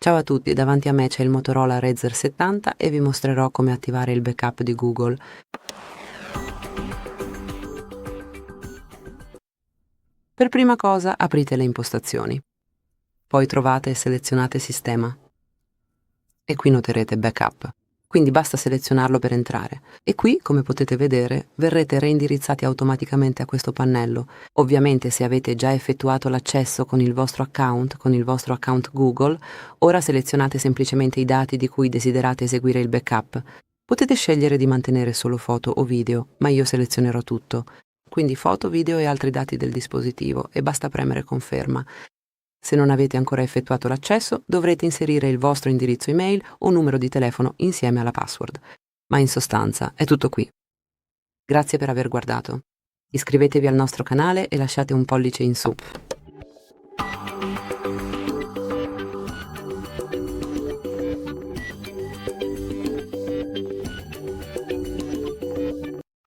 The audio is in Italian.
Ciao a tutti, davanti a me c'è il Motorola Razr 70 e vi mostrerò come attivare il backup di Google. Per prima cosa aprite le impostazioni, poi trovate e selezionate Sistema e qui noterete Backup. Quindi basta selezionarlo per entrare e qui, come potete vedere, verrete reindirizzati automaticamente a questo pannello. Ovviamente se avete già effettuato l'accesso con il vostro account Google, ora selezionate semplicemente i dati di cui desiderate eseguire il backup. Potete scegliere di mantenere solo foto o video, ma io selezionerò tutto. Quindi foto, video e altri dati del dispositivo e basta premere conferma. Se non avete ancora effettuato l'accesso, dovrete inserire il vostro indirizzo email o numero di telefono insieme alla password. Ma in sostanza è tutto qui. Grazie per aver guardato. Iscrivetevi al nostro canale e lasciate un pollice in su.